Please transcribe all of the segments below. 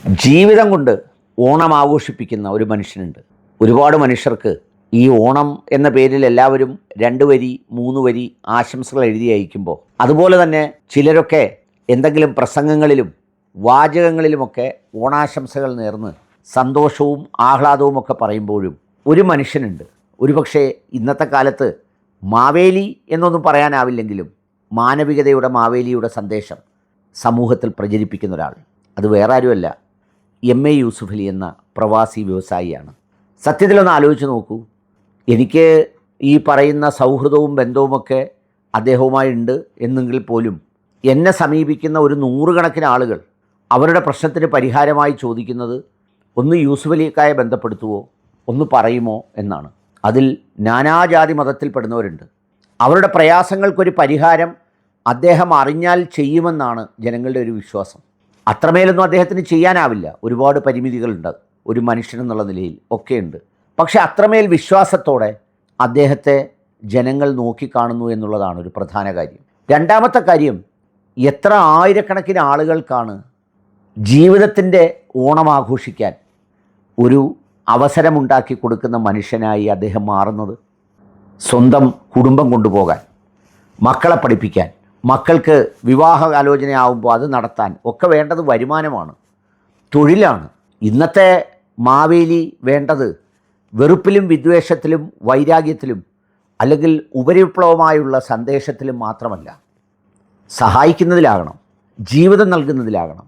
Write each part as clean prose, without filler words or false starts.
ജീവിതം കൊണ്ട് ഓണം ആഘോഷിപ്പിക്കുന്ന ഒരു മനുഷ്യനുണ്ട്. ഒരുപാട് മനുഷ്യർക്ക് ഈ ഓണം എന്ന പേരിൽ എല്ലാവരും 2 വരി 3 വരി ആശംസകൾ എഴുതി അയക്കുമ്പോൾ, അതുപോലെ തന്നെ ചിലരൊക്കെ എന്തെങ്കിലും പ്രസംഗങ്ങളിലും വാചകങ്ങളിലുമൊക്കെ ഓണാശംസകൾ നേർന്ന് സന്തോഷവും ആഹ്ലാദവും ഒക്കെ പറയുമ്പോഴും ഒരു മനുഷ്യനുണ്ട്, ഒരുപക്ഷെ ഇന്നത്തെ കാലത്ത് മാവേലി എന്നൊന്നും പറയാനാവില്ലെങ്കിലും മാനവികതയുടെ മാവേലിയുടെ സന്ദേശം സമൂഹത്തിൽ പ്രചരിപ്പിക്കുന്ന ഒരാൾ. അത് വേറെ ആരുമല്ല, MA യൂസുഫ് അലി എന്ന പ്രവാസി വ്യവസായിയാണ്. സത്യത്തിലൊന്ന് ആലോചിച്ച് നോക്കൂ. എനിക്ക് ഈ പറയുന്ന സൗഹൃദവും ബന്ധവുമൊക്കെ അദ്ദേഹവുമായി ഉണ്ട് എന്നെങ്കിൽ പോലും എന്നെ സമീപിക്കുന്ന ഒരു 100 കണക്കിന് ആളുകൾ അവരുടെ പ്രശ്നത്തിന് പരിഹാരമായി ചോദിക്കുന്നത് ഒന്ന് യൂസുഫ് അലിക്കായെ ബന്ധപ്പെടുത്തുവോ, ഒന്ന് പറയുമോ എന്നാണ്. അതിൽ നാനാജാതി മതത്തിൽപ്പെടുന്നവരുണ്ട്. അവരുടെ പ്രയാസങ്ങൾക്കൊരു പരിഹാരം അദ്ദേഹം അറിഞ്ഞാൽ ചെയ്യുമെന്നാണ് ജനങ്ങളുടെ ഒരു വിശ്വാസം. അത്രമേലൊന്നും അദ്ദേഹത്തിന് ചെയ്യാനാവില്ല, ഒരുപാട് പരിമിതികളുണ്ട് ഒരു മനുഷ്യനെന്നുള്ള നിലയിൽ ഒക്കെയുണ്ട്. പക്ഷെ അത്രമേൽ വിശ്വാസത്തോടെ അദ്ദേഹത്തെ ജനങ്ങൾ നോക്കിക്കാണുന്നു എന്നുള്ളതാണ് ഒരു പ്രധാന കാര്യം. രണ്ടാമത്തെ കാര്യം, എത്ര ആയിരക്കണക്കിന് ആളുകൾക്കാണ് ജീവിതത്തിൻ്റെ ഓണം ആഘോഷിക്കാൻ ഒരു അവസരമുണ്ടാക്കി കൊടുക്കുന്ന മനുഷ്യനായി അദ്ദേഹം മാറുന്നത്. സ്വന്തം കുടുംബം കൊണ്ടുപോകാൻ, മക്കളെ പഠിപ്പിക്കാൻ, മക്കൾക്ക് വിവാഹ ആലോചനയാവുമ്പോൾ അത് നടത്താൻ ഒക്കെ വേണ്ടത് വരുമാനമാണ്, തൊഴിലാണ്. ഇന്നത്തെ മാവേലി വേണ്ടത് വെറുപ്പിലും വിദ്വേഷത്തിലും വൈരാഗ്യത്തിലും അല്ലെങ്കിൽ ഉപരിവിപ്ലവമായുള്ള സന്ദേശത്തിലും മാത്രമല്ല, സഹായിക്കുന്നതിലാകണം, ജീവിതം നൽകുന്നതിലാകണം.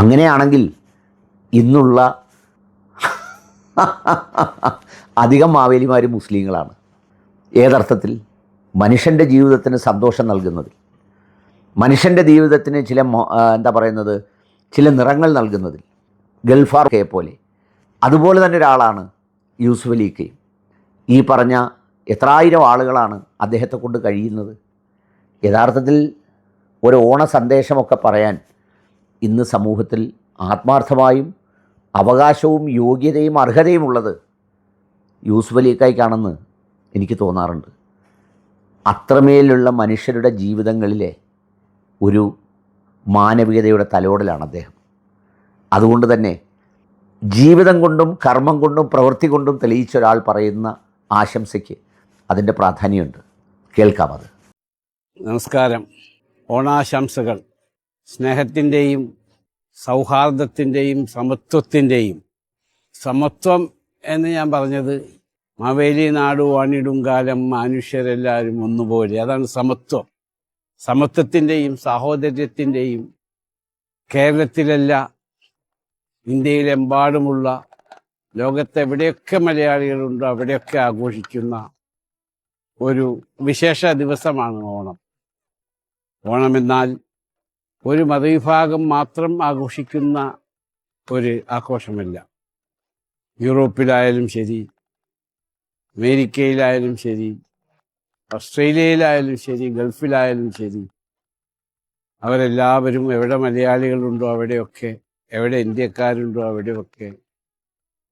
അങ്ങനെയാണെങ്കിൽ ഇന്നുള്ള അധികം മാവേലിമാർ മുസ്ലിങ്ങളാണ്. ഏതർത്ഥത്തിൽ? മനുഷ്യൻ്റെ ജീവിതത്തിന് സന്തോഷം നൽകുന്നതിൽ, മനുഷ്യൻ്റെ ജീവിതത്തിന് ചില നിറങ്ങൾ നൽകുന്നതിൽ. ഗൾഫാർക്കെ പോലെ അതുപോലെ തന്നെ ഒരാളാണ് യൂസുഫ് അലിക്കയും. ഈ പറഞ്ഞ എത്രായിരം ആളുകളാണ് അദ്ദേഹത്തെ കൊണ്ട് കഴിയുന്നത്. യഥാർത്ഥത്തിൽ ഒരു ഓണ സന്ദേശമൊക്കെ പറയാൻ ഇന്ന് സമൂഹത്തിൽ ആത്മാർത്ഥമായും അവകാശവും യോഗ്യതയും അർഹതയും ഉള്ളത് യൂസുഫ് അലിക്കായിക്കാണെന്ന് എനിക്ക് തോന്നാറുണ്ട്. അത്രമേലുള്ള മനുഷ്യരുടെ ജീവിതങ്ങളിലെ ഒരു മാനവികതയുടെ തലോടലാണ് അദ്ദേഹം. അതുകൊണ്ട് തന്നെ ജീവിതം കൊണ്ടും കർമ്മം കൊണ്ടും പ്രവൃത്തി കൊണ്ടും തെളിയിച്ച ഒരാൾ പറയുന്ന ആശംസയ്ക്ക് അതിൻ്റെ പ്രാധാന്യമുണ്ട്. കേൾക്കാം അത്. നമസ്കാരം. ഓണാശംസകൾ സ്നേഹത്തിൻ്റെയും സൗഹാർദ്ദത്തിൻ്റെയും സമത്വത്തിൻ്റെയും. സമത്വം എന്ന് ഞാൻ പറഞ്ഞത് മാവേലി നാടു വാണിടും കാലം മനുഷ്യരെല്ലാവരും ഒന്നുപോലെ, അതാണ് സമത്വം. സമത്വത്തിൻ്റെയും സാഹോദര്യത്തിൻ്റെയും കേരളത്തിലല്ല, ഇന്ത്യയിലെമ്പാടുമുള്ള ലോകത്തെവിടെയൊക്കെ മലയാളികളുണ്ടോ അവിടെയൊക്കെ ആഘോഷിക്കുന്ന ഒരു വിശേഷ ദിവസമാണ് ഓണം. ഓണമെന്നാൽ ഒരു മതവിഭാഗം മാത്രം ആഘോഷിക്കുന്ന ഒരു ആഘോഷമല്ല. യൂറോപ്പിലായാലും ശരി, അമേരിക്കയിലായാലും ശരി, ഓസ്ട്രേലിയയിലായാലും ശരി, ഗൾഫിലായാലും ശരി, അവരെല്ലാവരും എവിടെ മലയാളികളുണ്ടോ അവിടെയൊക്കെ, എവിടെ ഇന്ത്യക്കാരുണ്ടോ അവിടെയൊക്കെ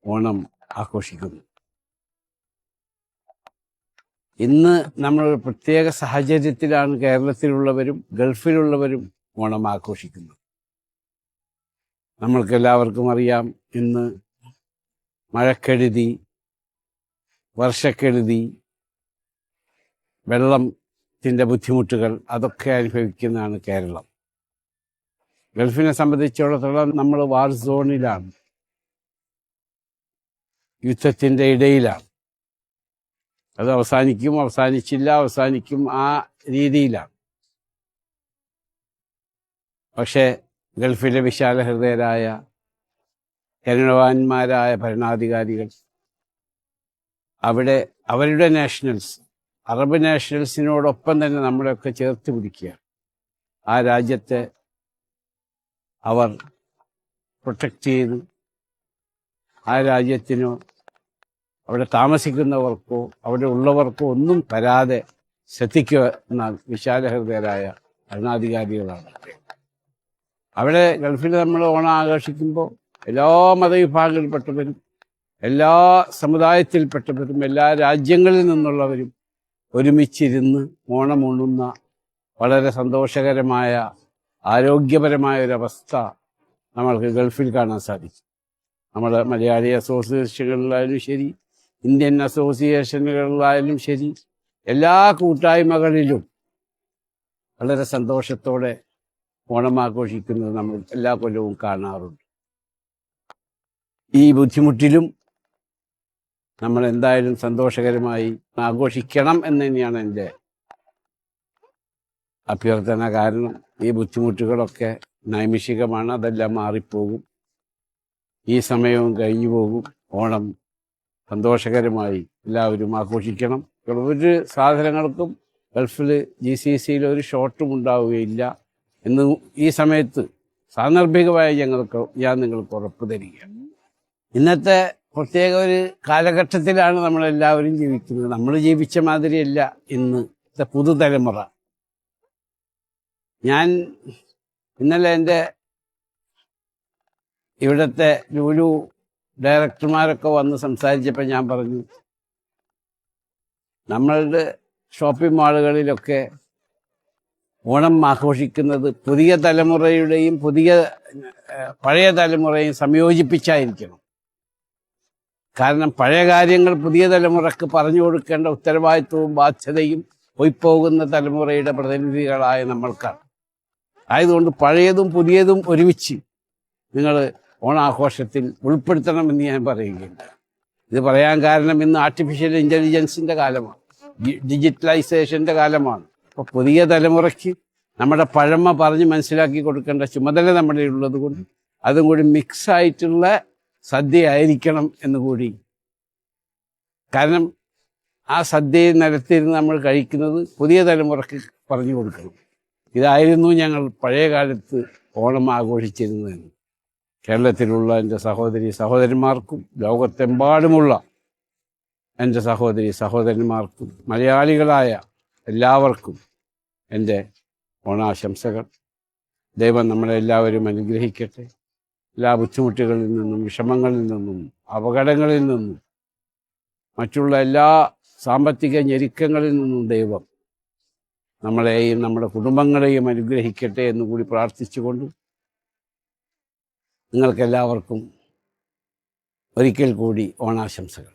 ഓണം ആഘോഷിക്കുന്നു. ഇന്ന് നമ്മളൊരു പ്രത്യേക സാഹചര്യത്തിലാണ് കേരളത്തിലുള്ളവരും ഗൾഫിലുള്ളവരും ഓണം ആഘോഷിക്കുന്നത്. നമ്മൾക്കെല്ലാവർക്കും അറിയാം, ഇന്ന് മഴക്കെടുതി, വർഷക്കെടുതി, വെള്ളത്തിൻ്റെ ബുദ്ധിമുട്ടുകൾ അതൊക്കെ അനുഭവിക്കുന്നതാണ് കേരളം. ഗൾഫിനെ സംബന്ധിച്ചിടത്തോളം നമ്മൾ വാർ സോണിലാണ്, യുദ്ധത്തിൻ്റെ ഇടയിലാണ്. അത് അവസാനിക്കും, അവസാനിച്ചില്ല, അവസാനിക്കും, ആ രീതിയിലാണ്. പക്ഷേ ഗൾഫിലെ വിശാല ഹൃദയരായ കരുണവാന്മാരായ ഭരണാധികാരികൾ അവിടെ അവരുടെ നാഷണൽസ്, അറബ് നാഷണൽസിനോടൊപ്പം തന്നെ നമ്മളെയൊക്കെ ചേർത്ത് പിടിക്കുകയാണ്. ആ രാജ്യത്തെ അവർ പ്രൊട്ടക്റ്റ് ചെയ്ത് ആ രാജ്യത്തിനോ അവിടെ താമസിക്കുന്നവർക്കോ അവിടെ ഉള്ളവർക്കോ ഒന്നും തരാതെ ശ്രദ്ധിക്കുന്ന വിശാല ഹൃദയരായ ഭരണാധികാരികളാണ്. അവിടെ ഗൾഫിൽ നമ്മൾ ഓണം ആഘോഷിക്കുമ്പോൾ എല്ലാ മതവിഭാഗങ്ങളിൽപ്പെട്ടവരും എല്ലാ സമുദായത്തിൽപ്പെട്ടവരും എല്ലാ രാജ്യങ്ങളിൽ നിന്നുള്ളവരും ഒരുമിച്ചിരുന്ന് ഓണമുണ്ണുന്ന വളരെ സന്തോഷകരമായ ആരോഗ്യപരമായ ഒരവസ്ഥ നമ്മൾക്ക് ഗൾഫിൽ കാണാൻ സാധിക്കും. നമ്മുടെ മലയാളി അസോസിയേഷനുകളിലായാലും ശരി, ഇന്ത്യൻ അസോസിയേഷനുകളിലായാലും ശരി, എല്ലാ കൂട്ടായ്മകളിലും വളരെ സന്തോഷത്തോടെ ഓണം ആഘോഷിക്കുന്നത് നമ്മൾ എല്ലാ കൊല്ലവും കാണാറുണ്ട്. ഈ ബുദ്ധിമുട്ടിലും നമ്മൾ എന്തായാലും സന്തോഷകരമായി ആഘോഷിക്കണം എന്ന് തന്നെയാണ് എൻ്റെ അഭ്യർത്ഥന. കാരണം ഈ ബുദ്ധിമുട്ടുകളൊക്കെ നൈമിഷികമാണ്, അതെല്ലാം മാറിപ്പോകും. ഈ സമയവും കഴിഞ്ഞു പോകും. ഓണം സന്തോഷകരമായി എല്ലാവരും ആഘോഷിക്കണം. ഒരു സാധനങ്ങൾക്കും ഗൾഫിൽ GCCയിൽ ഒരു ഷോർട്ടും ഉണ്ടാവുകയില്ല എന്ന് ഈ സമയത്ത് സാന്ദർഭികമായി ഞാൻ നിങ്ങൾക്ക് ഉറപ്പ് തരികയാണ്. ഇന്നത്തെ പ്രത്യേക ഒരു കാലഘട്ടത്തിലാണ് നമ്മളെല്ലാവരും ജീവിക്കുന്നത്. നമ്മൾ ജീവിച്ച മാതിരിയല്ല ഇന്നത്തെ പുതുതലമുറ. ഞാൻ ഇന്നലെ എൻ്റെ ഇവിടുത്തെ ലുലു ഡയറക്ടർമാരൊക്കെ വന്ന് സംസാരിച്ചപ്പോൾ ഞാൻ പറഞ്ഞു, നമ്മളുടെ ഷോപ്പിംഗ് മാളുകളിലൊക്കെ ഓണം ആഘോഷിക്കുന്നത് പുതിയ തലമുറയുടെയും പഴയ തലമുറയും സംയോജിപ്പിച്ചായിരിക്കണം. കാരണം പഴയ കാര്യങ്ങൾ പുതിയ തലമുറക്ക് പറഞ്ഞു കൊടുക്കേണ്ട ഉത്തരവാദിത്വവും ബാധ്യതയും പോയിപ്പോകുന്ന തലമുറയുടെ പ്രതിനിധികളായ നമ്മൾക്കാണ്. ആയതുകൊണ്ട് പഴയതും പുതിയതും ഒരുമിച്ച് നിങ്ങൾ ഓണാഘോഷത്തിൽ ഉൾപ്പെടുത്തണമെന്ന് ഞാൻ പറയുകയുണ്ട്. ഇത് പറയാൻ കാരണം ഇന്ന് ആർട്ടിഫിഷ്യൽ ഇൻ്റലിജൻസിൻ്റെ കാലമാണ്, ഡിജിറ്റലൈസേഷൻ്റെ കാലമാണ്. അപ്പോൾ പുതിയ തലമുറയ്ക്ക് നമ്മുടെ പഴമ പറഞ്ഞ് മനസ്സിലാക്കി കൊടുക്കേണ്ട ചുമതല നമ്മുടെ ഉള്ളത് കൊണ്ട് അതും കൂടി മിക്സായിട്ടുള്ള സദ്യ ആയിരിക്കണം എന്നുകൂടി. കാരണം ആ സദ്യയിൽ നിലത്തിരുന്ന് നമ്മൾ കഴിക്കുന്നത് പുതിയ തലമുറയ്ക്ക് പറഞ്ഞു കൊടുക്കണം. ഇതായിരുന്നു ഞങ്ങൾ പഴയ കാലത്ത് ഓണം ആഘോഷിച്ചിരുന്നത്. കേരളത്തിലുള്ള എൻ്റെ സഹോദരന്മാർക്കും ലോകത്തെമ്പാടുമുള്ള എൻ്റെ സഹോദരന്മാർക്കും മലയാളികളായ എല്ലാവർക്കും എൻ്റെ ഓണാശംസകൾ. ദൈവം നമ്മളെല്ലാവരും അനുഗ്രഹിക്കട്ടെ. എല്ലാ ബുദ്ധിമുട്ടുകളിൽ നിന്നും, വിഷമങ്ങളിൽ നിന്നും, അപകടങ്ങളിൽ നിന്നും, മറ്റുള്ള എല്ലാ സാമ്പത്തിക ഞെരുക്കങ്ങളിൽ നിന്നും ദൈവം നമ്മളെയും നമ്മുടെ കുടുംബങ്ങളെയും അനുഗ്രഹിക്കട്ടെ എന്നുകൂടി പ്രാർത്ഥിച്ചുകൊണ്ട് നിങ്ങൾക്കെല്ലാവർക്കും ഒരിക്കൽ കൂടി ഓണാശംസകൾ.